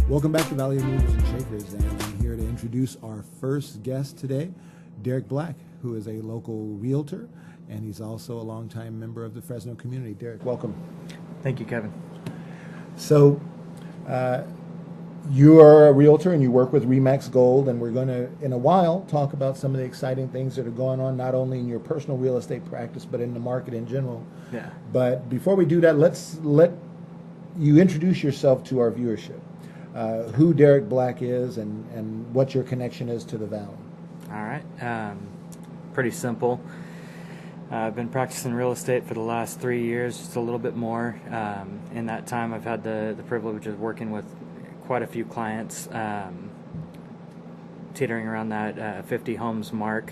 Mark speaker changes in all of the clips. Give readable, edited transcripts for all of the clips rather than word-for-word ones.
Speaker 1: Welcome back to Valley of Movers and Shakers, and I'm here to introduce our first guest today, Derek Black, who is a local realtor, and he's also a longtime member of the Fresno community. Derek, welcome.
Speaker 2: Thank you, Kevin.
Speaker 1: So, you are a realtor and you work with Remax Gold, and we're going to, in a while, talk about some of the exciting things that are going on, not only in your personal real estate practice, but in the market in general.
Speaker 2: Yeah.
Speaker 1: But before we do that, let's let you introduce yourself to our viewership. Who Derek Black is and what your connection is to the Valley.
Speaker 2: All right. Pretty simple. I've been practicing real estate for the last 3 years, just a little bit more. In that time, I've had the privilege of working with quite a few clients, teetering around that 50 homes mark.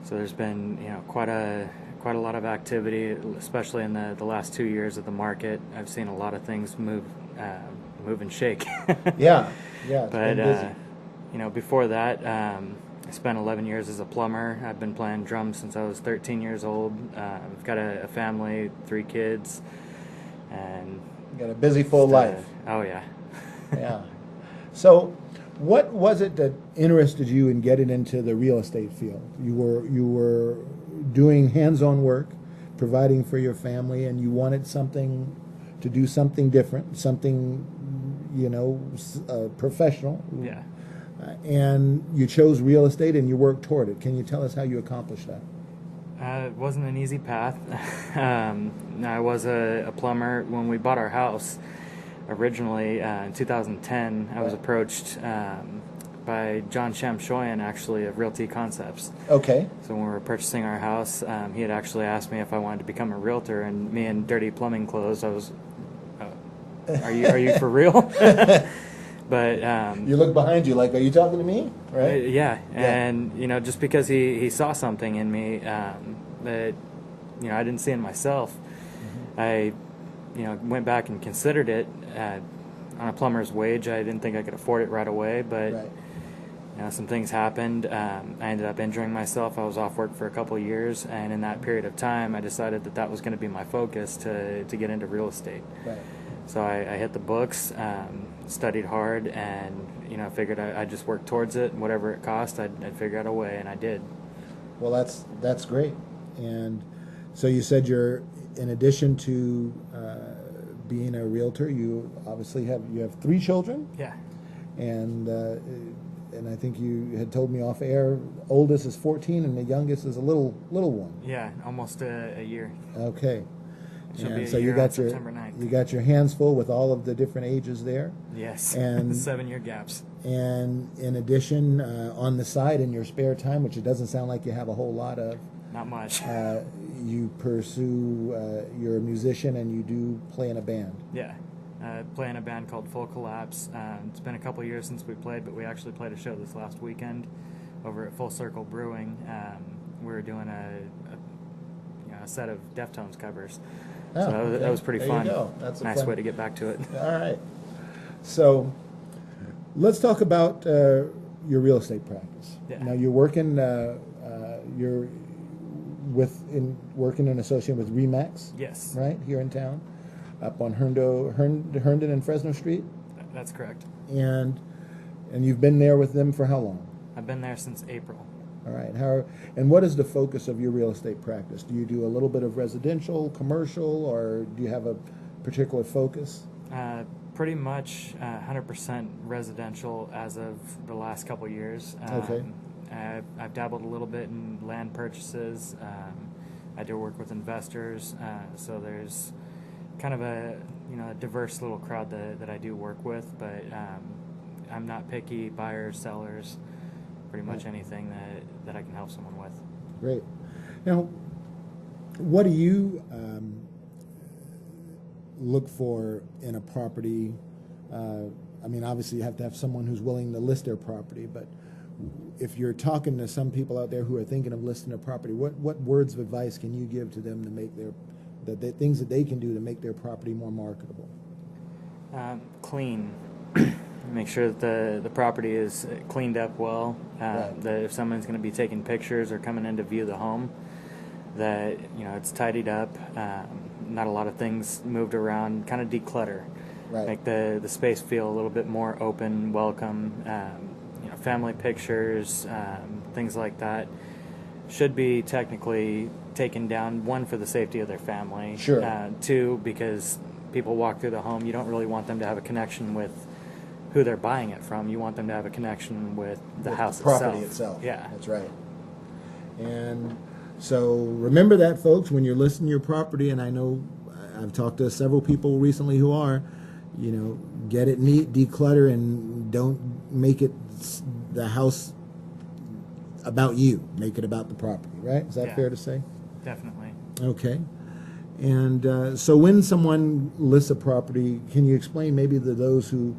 Speaker 2: So there's been quite a lot of activity, especially in the last 2 years of the market. I've seen a lot of things move and shake.
Speaker 1: Yeah, it's
Speaker 2: but
Speaker 1: been busy.
Speaker 2: before that, I spent 11 years as a plumber. I've been playing drums since I was 13 years old. I've got a family, 3 kids, and
Speaker 1: You got a busy, full life.
Speaker 2: Oh yeah.
Speaker 1: Yeah. So, what was it that interested you in getting into the real estate field? You were doing hands-on work, providing for your family, and you wanted to do something different, something professional.
Speaker 2: Yeah.
Speaker 1: And you chose real estate and you worked toward it. Can you tell us how you accomplished that?
Speaker 2: It wasn't an easy path. I was a plumber when we bought our house. Originally, in 2010, I was approached by John Shamshoyan, actually, of Realty Concepts.
Speaker 1: Okay.
Speaker 2: So when we were purchasing our house, he had actually asked me if I wanted to become a realtor, and me in dirty plumbing clothes, I was, are you for real? But
Speaker 1: you look behind you like, are you talking to me? Right?
Speaker 2: Yeah. And just because he saw something in me that I didn't see in myself, I went back and considered it on a plumber's wage. I didn't think I could afford it right away, but
Speaker 1: Right.
Speaker 2: some things happened. I ended up injuring myself. I was off work for a couple of years, and in that period of time, I decided that was going to be my focus to get into real estate.
Speaker 1: Right.
Speaker 2: So I hit the books, studied hard, and figured I'd just work towards it. Whatever it cost, I'd figure out a way, and I did.
Speaker 1: Well, that's great. And so you said in addition to being a realtor, you obviously have 3 children.
Speaker 2: Yeah.
Speaker 1: And I think you had told me off air, oldest is 14 and the youngest is a little one.
Speaker 2: Yeah, almost a year.
Speaker 1: Okay.
Speaker 2: She'll be
Speaker 1: And
Speaker 2: a
Speaker 1: so
Speaker 2: year
Speaker 1: you
Speaker 2: on
Speaker 1: got
Speaker 2: September 9th.
Speaker 1: you got your hands full with all of the different ages there.
Speaker 2: Yes.
Speaker 1: And
Speaker 2: 7-year gaps.
Speaker 1: And in addition, on the side in your spare time, which it doesn't sound like you have a whole lot of,
Speaker 2: Not much.
Speaker 1: you pursue, you're a musician and you do play in a band.
Speaker 2: Yeah. Play in a band called Full Collapse. It's been a couple years since we played, but we actually played a show this last weekend over at Full Circle Brewing. We were doing a set of Deftones covers.
Speaker 1: Oh,
Speaker 2: so
Speaker 1: okay.
Speaker 2: that was pretty
Speaker 1: There
Speaker 2: fun.
Speaker 1: you go. That's a
Speaker 2: nice
Speaker 1: fun
Speaker 2: way to get back to it.
Speaker 1: All right. So let's talk about your real estate practice.
Speaker 2: Yeah.
Speaker 1: Now you're working. You're working and associating with Remax.
Speaker 2: Yes.
Speaker 1: Right here in town, up on Herndon and Fresno Street.
Speaker 2: That's correct.
Speaker 1: And you've been there with them for how long?
Speaker 2: I've been there since April.
Speaker 1: All right. And what is the focus of your real estate practice? Do you do a little bit of residential, commercial, or do you have a particular focus?
Speaker 2: Pretty much 100% residential as of the last couple of years.
Speaker 1: Okay.
Speaker 2: I've dabbled a little bit in land purchases. I do work with investors, so there's kind of a diverse little crowd that I do work with. But I'm not picky. Buyers, sellers, pretty much anything that I can help someone with.
Speaker 1: Great. Now, what do you look for in a property? Obviously you have to have someone who's willing to list their property, but if you're talking to some people out there who are thinking of listing a property, what words of advice can you give to them to make the things that they can do to make their property more marketable?
Speaker 2: Clean. Make sure that the property is cleaned up well.
Speaker 1: Right.
Speaker 2: That if someone's going to be taking pictures or coming in to view the home, that it's tidied up. Not a lot of things moved around. Kind of declutter.
Speaker 1: Right.
Speaker 2: make the space feel a little bit more open, welcome. Family pictures, things like that should be technically taken down. One, for the safety of their family.
Speaker 1: Sure.
Speaker 2: Two, because people walk through the home, you don't really want them to have a connection with who they're buying it from. You want them to have a connection with the house
Speaker 1: property itself.
Speaker 2: Yeah,
Speaker 1: That's right. And so remember that, folks, when you're listing your property. And I know I've talked to several people recently who are, get it neat, declutter, and don't make it the house about you. Make it about the property, right? Is that fair to say?
Speaker 2: Definitely.
Speaker 1: Okay. And so when someone lists a property, can you explain maybe to those who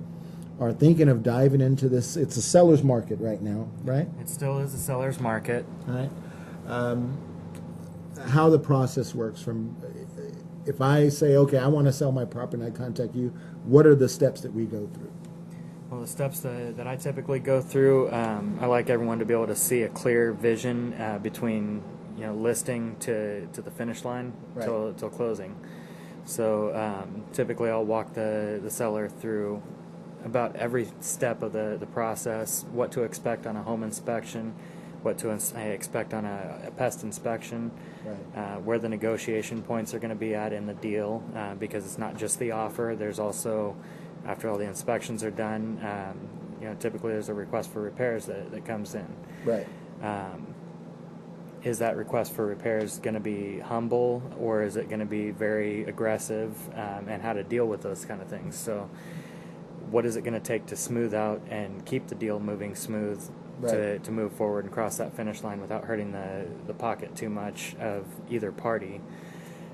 Speaker 1: are thinking of diving into this? It's a seller's market right now, right?
Speaker 2: It still is a seller's market.
Speaker 1: All right. How the process works from, if I say, okay, I want to sell my property and I contact you, what are the steps that we go through?
Speaker 2: Well, the steps that I typically go through, I like everyone to be able to see a clear vision between listing to the finish line till closing. So typically I'll walk the seller through about every step of the process, what to expect on a home inspection, what to expect on a pest inspection, where the negotiation points are going to be at in the deal, because it's not just the offer. There's also, after all the inspections are done, typically there's a request for repairs that comes in.
Speaker 1: Right.
Speaker 2: Is that request for repairs going to be humble, or is it going to be very aggressive, and how to deal with those kind of things? So what is it going to take to smooth out and keep the deal moving smooth, to move forward and cross that finish line without hurting the pocket too much of either party?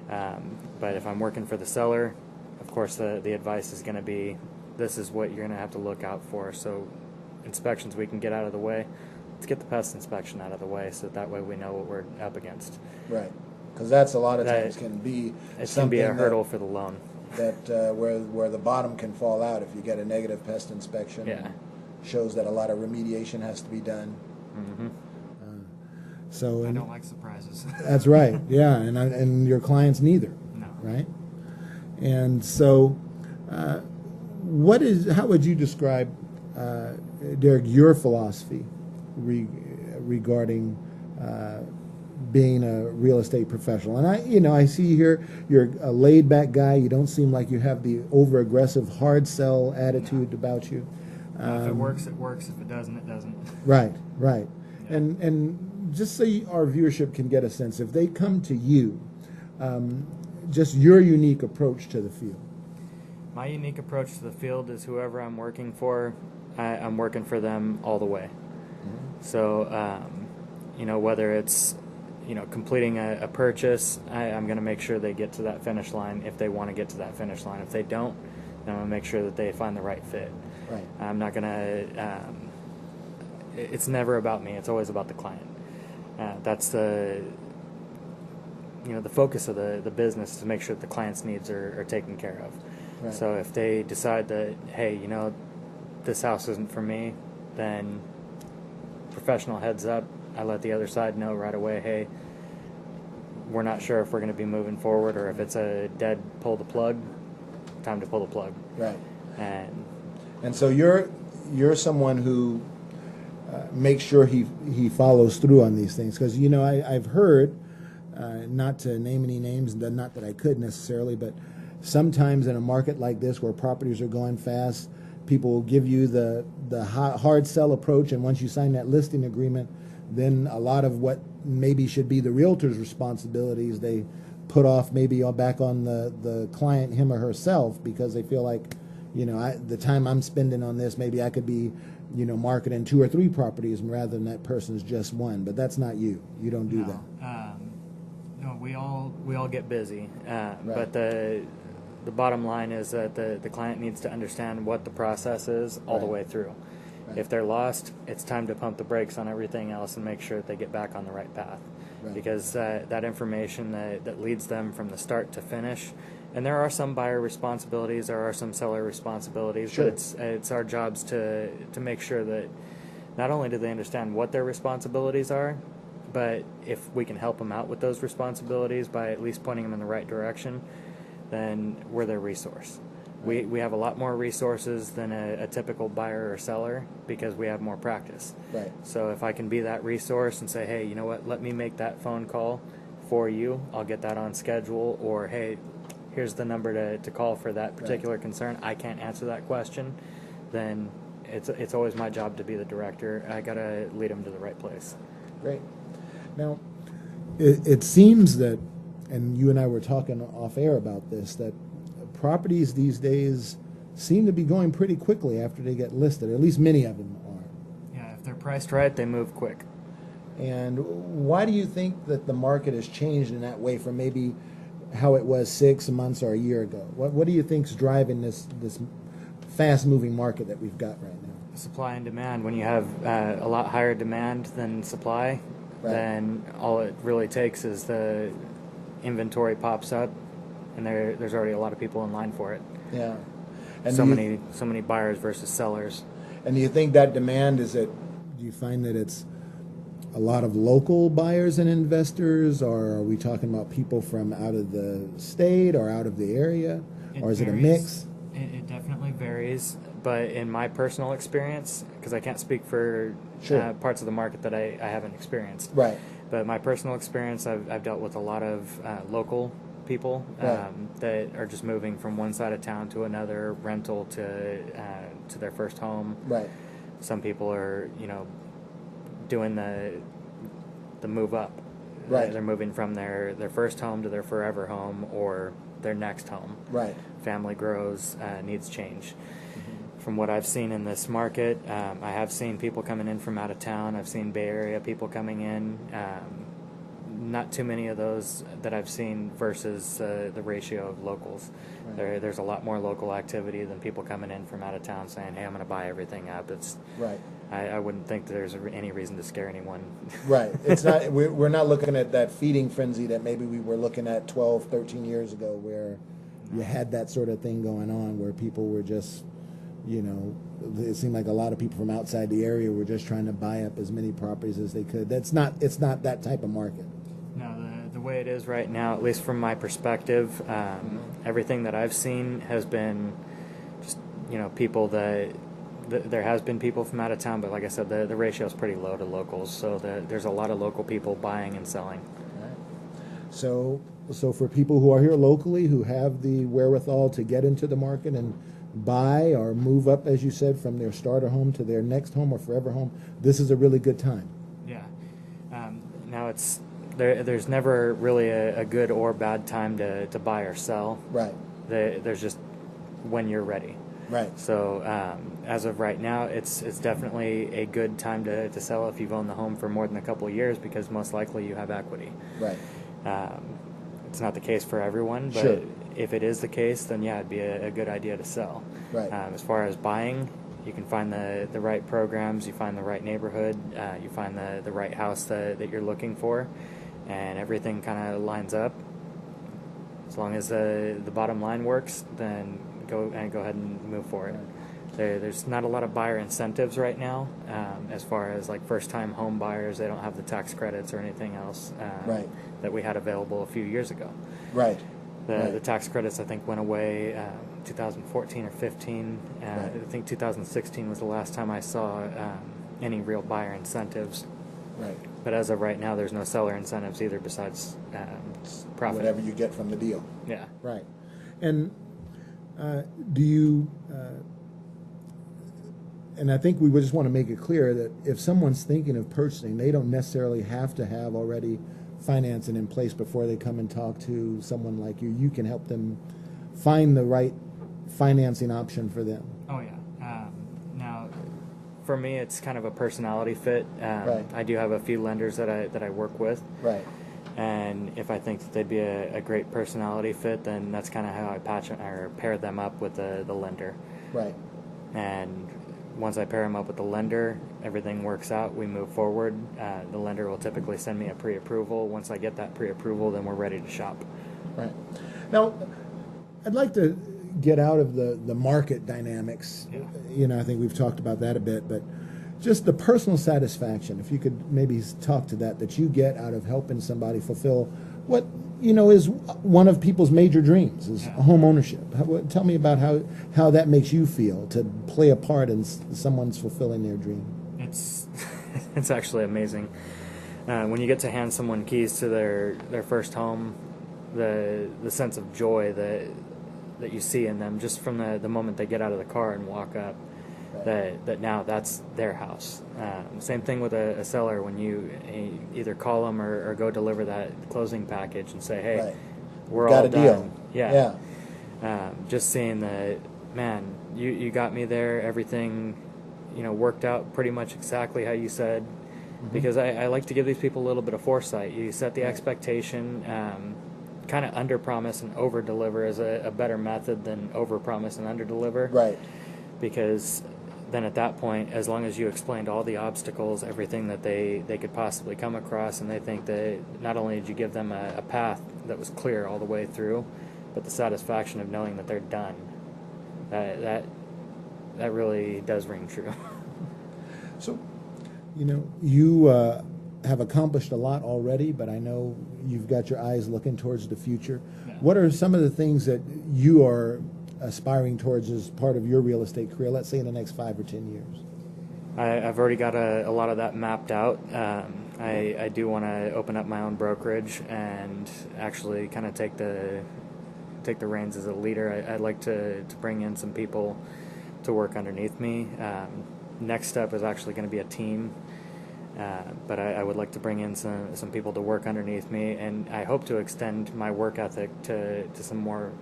Speaker 2: But if I'm working for the seller, of course the advice is going to be, this is what you're going to have to look out for. So inspections we can get out of the way. Let's get the pest inspection out of the way, so that way we know what we're up against.
Speaker 1: Right. Because that's a lot of times can be
Speaker 2: a hurdle for the loan.
Speaker 1: That where the bottom can fall out if you get a negative pest inspection.
Speaker 2: Yeah.
Speaker 1: Shows that a lot of remediation has to be done.
Speaker 2: Mm-hmm.
Speaker 1: So
Speaker 2: I don't like surprises.
Speaker 1: That's right. Yeah, and your clients neither.
Speaker 2: No.
Speaker 1: Right. And so, how would you describe, Derek, your philosophy regarding being a real estate professional? And I see here you're a laid back guy. You don't seem like you have the over aggressive hard sell attitude about you.
Speaker 2: If it works, it works. If it doesn't, it doesn't.
Speaker 1: Right. Yeah. And just so our viewership can get a sense, if they come to you, just your unique approach to the field.
Speaker 2: My unique approach to the field is whoever I'm working for, I'm working for them all the way. Mm-hmm. So, whether it's, completing a purchase, I'm going to make sure they get to that finish line if they want to get to that finish line. If they don't, then I'm going to make sure that they find the right fit.
Speaker 1: Right.
Speaker 2: I'm not going to, it's never about me. It's always about the client. That's the focus of the business, to make sure that the client's needs are taken care of.
Speaker 1: Right.
Speaker 2: So if they decide that, hey, this house isn't for me, then professional heads up. I let the other side know right away, hey, we're not sure if we're going to be moving forward, or if it's a dead pull the plug, time to pull the plug.
Speaker 1: Right.
Speaker 2: And
Speaker 1: so you're someone who makes sure he follows through on these things, because I've heard, not to name any names, not that I could necessarily, but sometimes in a market like this where properties are going fast, people will give you the hard sell approach, and once you sign that listing agreement, then a lot of what maybe should be the realtor's responsibilities, they put off maybe back on the client, him or herself, because they feel like, the time I'm spending on this, maybe I could be, marketing 2 or 3 properties rather than that person's just one. But that's not you. You don't do that.
Speaker 2: No, we all get busy.
Speaker 1: Right.
Speaker 2: But the bottom line is that the client needs to understand what the process is all the way through. Right. If they're lost, it's time to pump the brakes on everything else and make sure that they get back on the right path. Right. Because that information that leads them from the start to finish, and there are some buyer responsibilities, there are some seller responsibilities,
Speaker 1: sure.
Speaker 2: But it's our jobs to make sure that not only do they understand what their responsibilities are, but if we can help them out with those responsibilities by at least pointing them in the right direction, then we're their resource. We have a lot more resources than a typical buyer or seller because we have more practice.
Speaker 1: Right.
Speaker 2: So if I can be that resource and say, hey, you know what, let me make that phone call for you, I'll get that on schedule, or hey, here's the number to call for that particular concern. I can't answer that question, then it's always my job to be the director. I gotta lead them to the right place.
Speaker 1: Great. Now, it seems that, and you and I were talking off air about this, that properties these days seem to be going pretty quickly after they get listed. At least many of them are.
Speaker 2: Yeah, if they're priced right, they move quick.
Speaker 1: And why do you think that the market has changed in that way from maybe how it was 6 months or a year ago? What do you think's driving this fast-moving market that we've got right now?
Speaker 2: Supply and demand. When you have a lot higher demand than supply, then all it really takes is the inventory pops up, and there's already a lot of people in line for it.
Speaker 1: Yeah. And
Speaker 2: so many buyers versus sellers.
Speaker 1: And do you think that demand do you find that it's a lot of local buyers and investors, or are we talking about people from out of the state or out of the area, or is it a mix?
Speaker 2: It definitely varies, but in my personal experience, because I can't speak for parts of the market that I haven't experienced.
Speaker 1: Right.
Speaker 2: But my personal experience, I've dealt with a lot of local people that are just moving from one side of town to another, rental to their first home.
Speaker 1: Right.
Speaker 2: Some people are, doing the move up.
Speaker 1: Right.
Speaker 2: They're moving from their first home to their forever home or their next home.
Speaker 1: Right.
Speaker 2: Family grows, needs change. From what I've seen in this market, I have seen people coming in from out of town. I've seen Bay Area people coming in. Not too many of those that I've seen versus the ratio of locals. Right. There's a lot more local activity than people coming in from out of town saying, hey, I'm going to buy everything up. It's
Speaker 1: right.
Speaker 2: I wouldn't think there's any reason to scare anyone.
Speaker 1: Right. It's not. We're not looking at that feeding frenzy that maybe we were looking at 12, 13 years ago, where you had that sort of thing going on, where people were just, it seemed like a lot of people from outside the area were just trying to buy up as many properties as they could. It's not that type of market.
Speaker 2: No, the way it is right now, at least from my perspective, everything that I've seen has been just, people that there has been people from out of town, but like I said, the ratio is pretty low to locals, so there's a lot of local people buying and selling.
Speaker 1: Right. So for people who are here locally, who have the wherewithal to get into the market and buy or move up, as you said, from their starter home to their next home or forever home, this is a really good time.
Speaker 2: Yeah. Now there's never really a good or bad time to buy or sell.
Speaker 1: Right.
Speaker 2: There's just when you're ready.
Speaker 1: Right.
Speaker 2: So as of right now, it's definitely a good time to sell if you've owned the home for more than a couple of years, because most likely you have equity.
Speaker 1: Right.
Speaker 2: It's not the case for everyone, but
Speaker 1: sure.
Speaker 2: If it is the case, then yeah, it'd be a good idea to sell.
Speaker 1: Right.
Speaker 2: As far as buying, you can find the right programs, you find the right neighborhood, you find the right house that you're looking for, and everything kind of lines up. As long as the bottom line works, then go ahead and move for it. There's not a lot of buyer incentives right now, as far as like first-time home buyers. They don't have the tax credits or anything else that we had available a few years ago.
Speaker 1: Right.
Speaker 2: The tax credits, I think, went away 2014 or 15. I think 2016 was the last time I saw any real buyer incentives.
Speaker 1: Right.
Speaker 2: But as of right now, there's no seller incentives either, besides profit.
Speaker 1: Whatever you get from the deal.
Speaker 2: Yeah.
Speaker 1: Right. And do you... and I think we would just want to make it clear that if someone's thinking of purchasing, they don't necessarily have to have already financing in place before they come and talk to someone like you. You can help them find the right financing option for them.
Speaker 2: Oh, yeah. Now, for me, it's kind of a personality fit. I do have a few lenders that I work with.
Speaker 1: Right.
Speaker 2: And if I think that they'd be a great personality fit, then that's kind of how I pair them up with the lender.
Speaker 1: Right.
Speaker 2: And once I pair them up with the lender, everything works out, we move forward. The lender will typically send me a pre-approval. Once I get that pre-approval, then we're ready to shop.
Speaker 1: Right. Now, I'd like to get out of the market dynamics. Yeah. I think we've talked about that a bit, but just the personal satisfaction, if you could maybe talk to that you get out of helping somebody fulfill what is one of people's major dreams is home ownership. Tell me about how that makes you feel to play a part in someone's fulfilling their dream.
Speaker 2: It's it's actually amazing when you get to hand someone keys to their first home. The sense of joy that you see in them just from the moment they get out of the car and walk up. That now that's their house. Same thing with a seller when you either call them or go deliver that closing package and say, hey, we're
Speaker 1: got
Speaker 2: all
Speaker 1: a deal.
Speaker 2: done. Just seeing that, man, you got me there. Everything, worked out pretty much exactly how you said. Because I like to give these people a little bit of foresight. You set the expectation. Kind of under promise and over deliver is a better method than over promise and under deliver.
Speaker 1: Right.
Speaker 2: Because then at that point, as long as you explained all the obstacles, everything that they could possibly come across, and they think that not only did you give them a path that was clear all the way through, but the satisfaction of knowing that they're done, that really does ring true.
Speaker 1: So, you have accomplished a lot already, but I know you've got your eyes looking towards the future.
Speaker 2: Yeah.
Speaker 1: What are some of the things that you are aspiring towards as part of your real estate career, let's say in the next 5 or 10 years?
Speaker 2: I've already got a lot of that mapped out. I do want to open up my own brokerage and actually kind of take the reins as a leader. I'd like to bring in some people to work underneath me. Next step is actually going to be a team, but I would like to bring in some people to work underneath me, and I hope to extend my work ethic to some more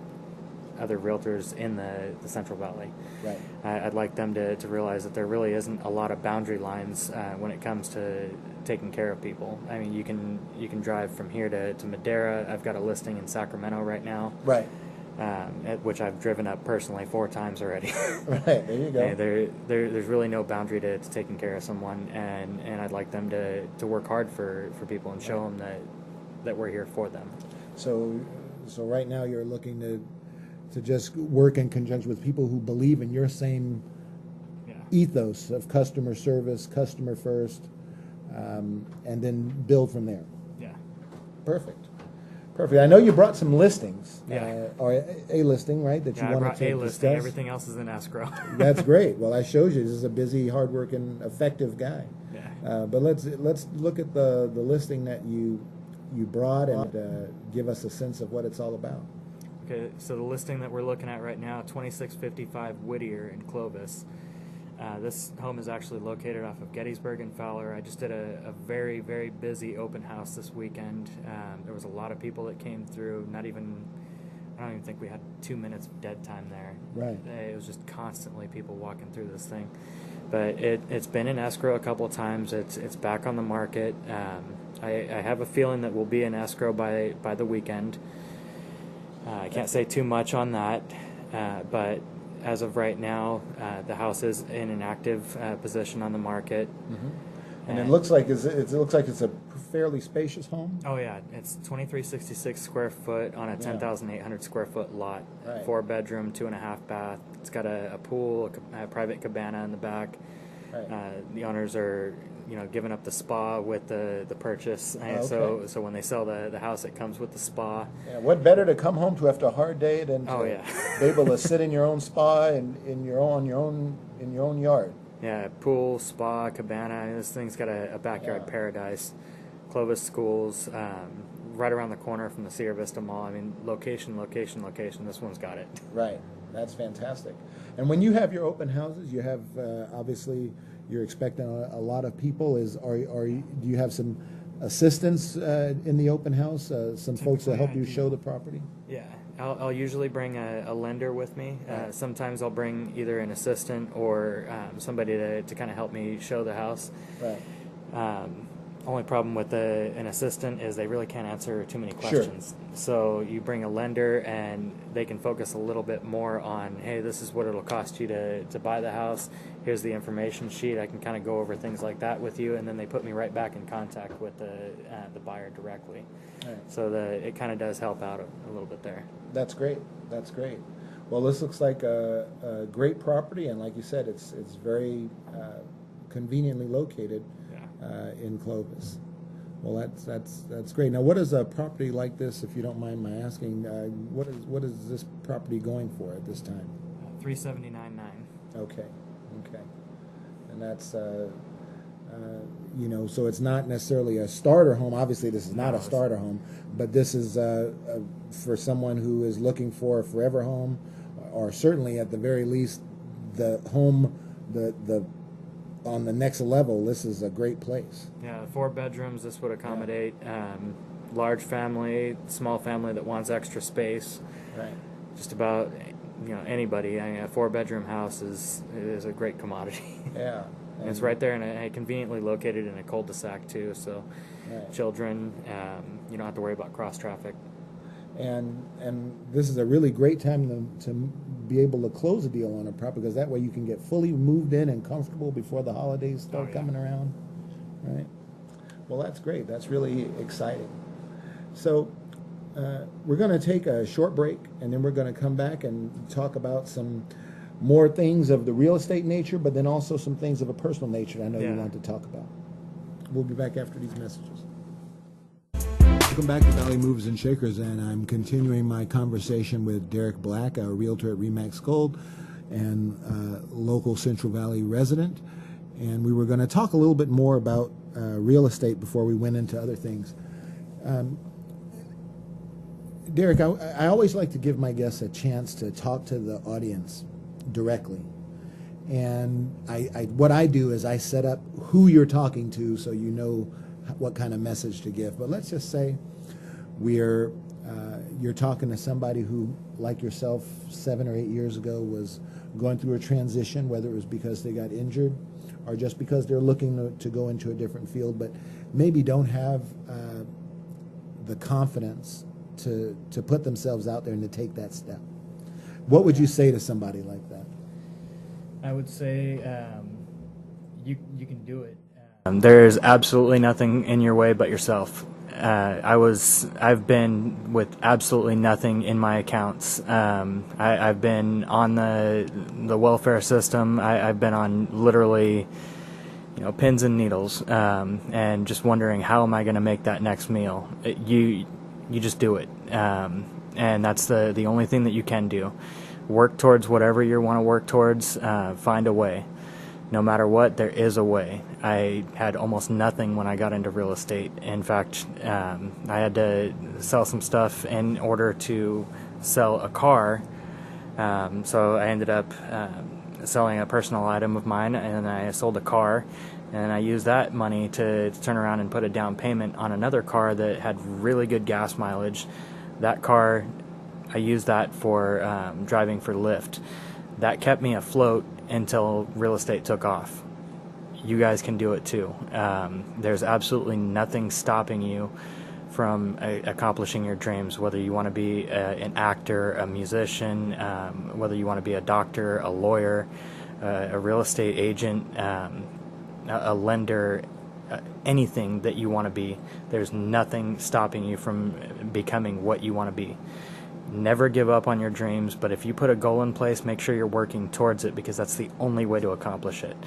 Speaker 2: other realtors in the Central Valley.
Speaker 1: Right.
Speaker 2: I'd like them to realize that there really isn't a lot of boundary lines when it comes to taking care of people. I mean, you can drive from here to Madera. I've got a listing in Sacramento right now.
Speaker 1: Right.
Speaker 2: Which I've driven up personally 4 times already.
Speaker 1: Right, there you go.
Speaker 2: There's really no boundary to taking care of someone, and I'd like them to work hard for people and show them that we're here for them.
Speaker 1: So right now you're looking to just work in conjunction with people who believe in your same ethos of customer service, customer first, and then build from there.
Speaker 2: Yeah.
Speaker 1: Perfect. I know you brought some listings,
Speaker 2: Yeah.
Speaker 1: or a listing, right, that you
Speaker 2: I
Speaker 1: wanted
Speaker 2: brought
Speaker 1: to
Speaker 2: a listing.
Speaker 1: discuss.
Speaker 2: Everything else is in escrow.
Speaker 1: That's great. Well, I showed you this is a busy, hardworking, effective guy.
Speaker 2: Yeah.
Speaker 1: But let's look at the listing that you brought and give us a sense of what it's all about.
Speaker 2: Okay, so the listing that we're looking at right now, 2655 Whittier in Clovis. This home is actually located off of Gettysburg and Fowler. I just did a very, very busy open house this weekend. There was a lot of people that came through. I don't even think we had 2 minutes of dead time there.
Speaker 1: Right.
Speaker 2: It was just constantly people walking through this thing. But it's been in escrow a couple of times. It's back on the market. I have a feeling that we'll be in escrow by the weekend. I can't say too much on that, but as of right now, the house is in an active position on the market.
Speaker 1: Mm-hmm. And it looks like it's a fairly spacious home.
Speaker 2: Oh yeah, it's 2366 square foot on a 10,800 square foot lot.
Speaker 1: Right.
Speaker 2: 4-bedroom, 2.5 bath. It's got a pool, a private cabana in the back. Right. The owners are giving up the spa with the purchase.
Speaker 1: Okay.
Speaker 2: So when they sell the house, it comes with the spa.
Speaker 1: Yeah, what better to come home to after a hard day than to be able to sit in your own spa and in your own yard.
Speaker 2: Yeah, pool, spa, cabana. This thing's got a backyard paradise. Clovis schools, right around the corner from the Sierra Vista Mall. I mean, location. This one's got it.
Speaker 1: Right. That's fantastic. And when you have your open houses, you have obviously you're expecting a lot of people. Do you have some assistants in the open house? Some folks that help you show the property?
Speaker 2: Yeah, I'll usually bring a lender with me. Sometimes I'll bring either an assistant or somebody to kind of help me show the house.
Speaker 1: Right.
Speaker 2: Only problem with an assistant is they really can't answer too many questions. Sure. So you bring a lender and they can focus a little bit more on, hey, this is what it'll cost you to buy the house. Here's the information sheet. I can kind of go over things like that with you, and then they put me right back in contact with the buyer directly. Right. So it kind of does help out a little bit there.
Speaker 1: That's great. Well, this looks like a great property, and like you said, it's very conveniently located in Clovis. Well, that's great. Now, what is a property like this, if you don't mind my asking? What is this property going for at this time?
Speaker 2: 379.9.
Speaker 1: Okay, okay, and that's so it's not necessarily a starter home. Obviously, this is not
Speaker 2: No,
Speaker 1: a starter home, but this is for someone who is looking for a forever home, or certainly at the very least, the home the on the next level. This is a great place.
Speaker 2: Yeah, 4 bedrooms. This would accommodate large family, small family that wants extra space.
Speaker 1: Right.
Speaker 2: Just about anybody. I mean, a 4-bedroom house is a great commodity.
Speaker 1: Yeah.
Speaker 2: And it's right there, and conveniently located in a cul-de-sac too. So,
Speaker 1: Right.
Speaker 2: children, you don't have to worry about cross traffic.
Speaker 1: And this is a really great time to be able to close a deal on a property, because that way you can get fully moved in and comfortable before the holidays start coming around. Right. Well, that's great. That's really exciting. So we're going to take a short break, and then we're going to come back and talk about some more things of the real estate nature, but then also some things of a personal nature I know you want to talk about. We'll be back after these messages. Welcome back to Valley Movers and Shakers, and I'm continuing my conversation with Derek Black, a realtor at Remax Gold and local Central Valley resident. And we were going to talk a little bit more about real estate before we went into other things. Derek, I always like to give my guests a chance to talk to the audience directly. And what I do is I set up who you're talking to so you know what kind of message to give. But let's just say you're talking to somebody who, like yourself, 7 or 8 years ago was going through a transition, whether it was because they got injured or just because they're looking to go into a different field, but maybe don't have the confidence to put themselves out there and to take that step. What would you say to somebody like that?
Speaker 2: I would say you can do it. There's absolutely nothing in your way but yourself. I've been with absolutely nothing in my accounts. I've been on the welfare system. I've been on literally, pins and needles, and just wondering, how am I going to make that next meal? You just do it, and that's the only thing that you can do. Work towards whatever you want to work towards. Find a way. No matter what, there is a way. I had almost nothing when I got into real estate. In fact, I had to sell some stuff in order to sell a car. So I ended up selling a personal item of mine, and I sold a car. And I used that money to turn around and put a down payment on another car that had really good gas mileage. That car, I used that for driving for Lyft. That kept me afloat until real estate took off. You guys can do it too. There's absolutely nothing stopping you from accomplishing your dreams, whether you want to be an actor, a musician, whether you want to be a doctor, a lawyer, a real estate agent, a lender, anything that you want to be. There's nothing stopping you from becoming what you want to be. Never give up on your dreams, but if you put a goal in place, make sure you're working towards it, because that's the only way to accomplish it.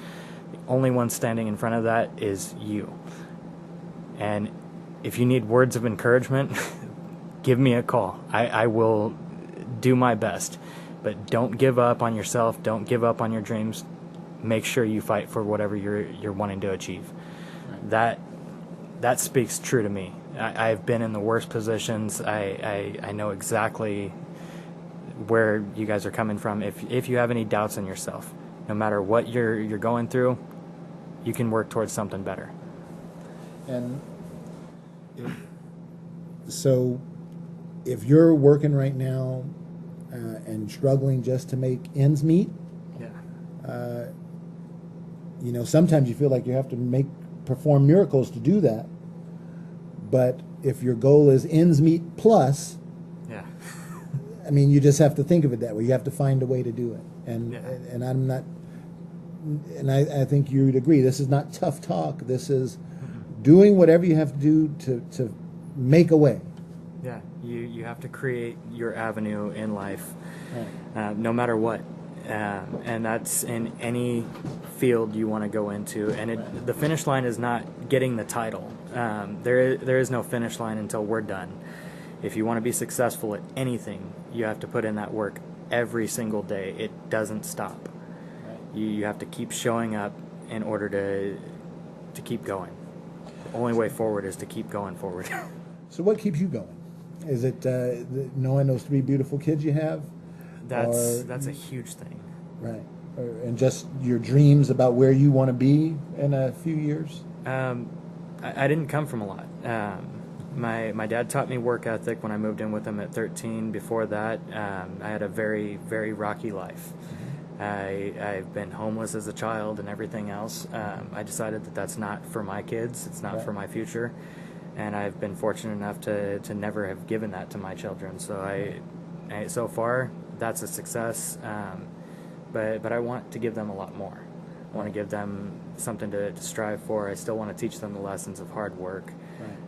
Speaker 2: The only one standing in front of that is you. And if you need words of encouragement, give me a call. I will do my best. But don't give up on yourself. Don't give up on your dreams. Make sure you fight for whatever you're wanting to achieve. That speaks true to me. I've been in the worst positions. I know exactly where you guys are coming from. If you have any doubts in yourself, no matter what you're going through, you can work towards something better.
Speaker 1: And so if you're working right now and struggling just to make ends meet, sometimes you feel like you have to perform miracles to do that. But if your goal is ends meet plus, I mean, you just have to think of it that way. You have to find a way to do it. And I'm not, and I think you'd agree, this is not tough talk. This is doing whatever you have to do to make a way.
Speaker 2: Yeah, you have to create your avenue in life,
Speaker 1: right.
Speaker 2: no matter what. and that's in any field you want to go into. And the finish line is not getting the title. There is no finish line until we're done. If you want to be successful at anything, you have to put in that work every single day. It doesn't stop. You have to keep showing up in order to keep going. The only way forward is to keep going forward.
Speaker 1: So what keeps you going? Is it knowing those 3 beautiful kids you have?
Speaker 2: That's a huge thing.
Speaker 1: Right. And just your dreams about where you want to be in a few years?
Speaker 2: I didn't come from a lot. My dad taught me work ethic when I moved in with him at 13. Before that, I had a very, very rocky life. I've been homeless as a child and everything else. I decided that that's not for my kids. It's not for my future. And I've been fortunate enough to never have given that to my children. So so far, that's a success. But I want to give them a lot more. I want to give them something to strive for. I still want to teach them the lessons of hard work. Right.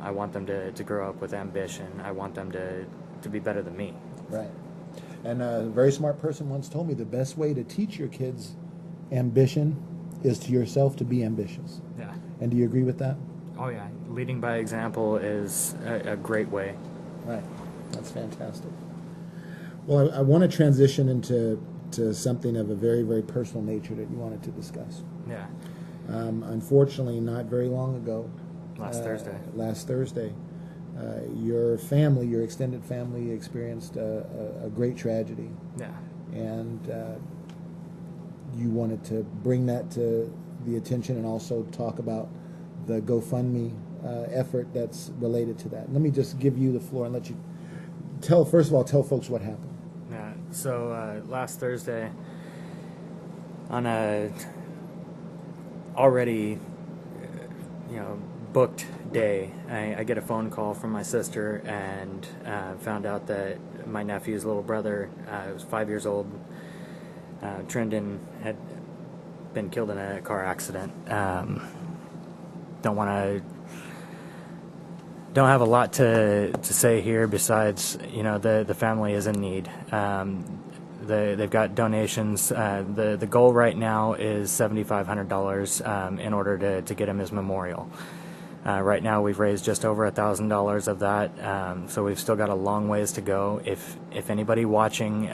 Speaker 2: I want them to grow up with ambition. I want them to be better than me.
Speaker 1: Right. And a very smart person once told me the best way to teach your kids ambition is to yourself to be ambitious.
Speaker 2: Yeah.
Speaker 1: And do you agree with that?
Speaker 2: Oh, yeah. Leading by example is a great way.
Speaker 1: Right. That's fantastic. Well, I want to transition into something of a very, very personal nature that you wanted to discuss.
Speaker 2: Yeah.
Speaker 1: Unfortunately, not very long ago.
Speaker 2: Last
Speaker 1: Thursday. Your extended family experienced a great tragedy.
Speaker 2: Yeah.
Speaker 1: And you wanted to bring that to the attention and also talk about the GoFundMe effort that's related to that. Let me just give you the floor and let you tell folks what happened.
Speaker 2: Yeah. So last Thursday, on a already booked day, I get a phone call from my sister and found out that my nephew's little brother, who was 5 years old, Trendon, had been killed in a car accident. Don't have a lot to say here besides, the family is in need. They've got donations. The goal right now is $7,500 in order to get him his memorial. Right now we've raised just over $1,000 of that, so we've still got a long ways to go. If anybody watching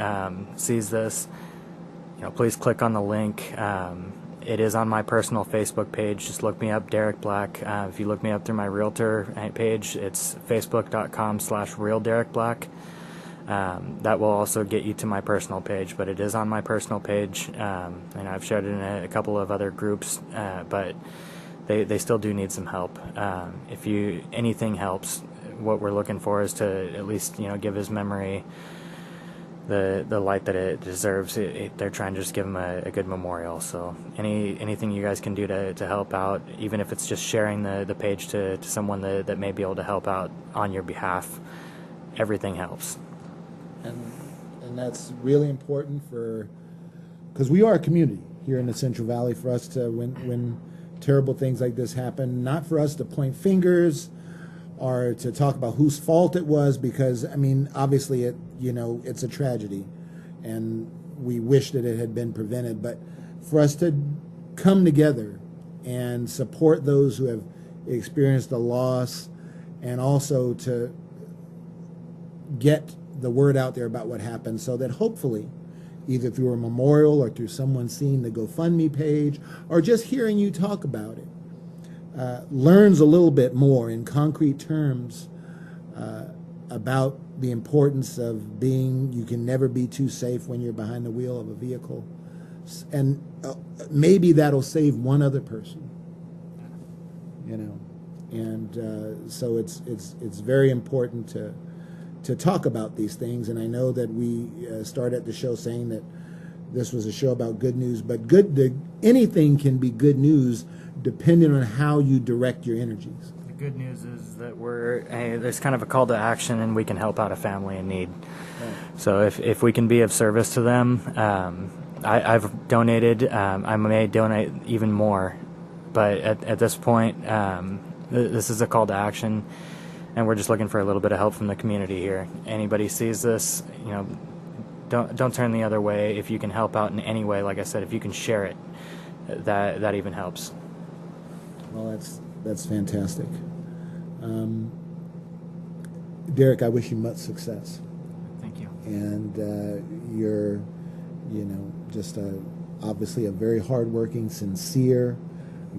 Speaker 2: sees this, please click on the link. It is on my personal Facebook page. Just look me up, Derek Black. If you look me up through my Realtor page, it's facebook.com/realderekblack. That will also get you to my personal page, but it is on my personal page. And I've shared it in a couple of other groups, but they still do need some help. If anything helps, what we're looking for is to at least give his memory the light that it deserves. They're trying to just give him a good memorial. So anything you guys can do to help out, even if it's just sharing the page to someone that may be able to help out on your behalf, everything helps.
Speaker 1: And that's really important because we are a community here in the Central Valley. For us to when terrible things like this happen, not for us to point fingers or to talk about whose fault it was, because obviously it's a tragedy and we wish that it had been prevented, but for us to come together and support those who have experienced a loss, and also to get the word out there about what happened, so that hopefully either through a memorial or through someone seeing the GoFundMe page or just hearing you talk about it, learns a little bit more in concrete terms about the importance of you can never be too safe when you're behind the wheel of a vehicle. And maybe that'll save one other person, And so it's very important to talk about these things. And I know that we started the show saying that this was a show about good news, but anything can be good news depending on how you direct your energies.
Speaker 2: The good news is that there's kind of a call to action, and we can help out a family in need. Right. So if we can be of service to them, I've donated. I may donate even more, but at this point, this is a call to action, and we're just looking for a little bit of help from the community here. Anybody sees this, don't turn the other way. If you can help out in any way, like I said, if you can share it, that even helps.
Speaker 1: Well, that's fantastic. Derek, I wish you much success.
Speaker 2: Thank you.
Speaker 1: And you're, just obviously a very hardworking, sincere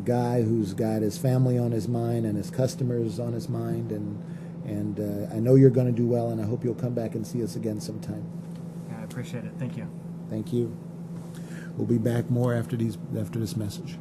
Speaker 1: guy who's got his family on his mind and his customers on his mind, and I know you're going to do well, and I hope you'll come back and see us again sometime.
Speaker 2: Yeah, I appreciate it. Thank you.
Speaker 1: Thank you. We'll be back more after this message.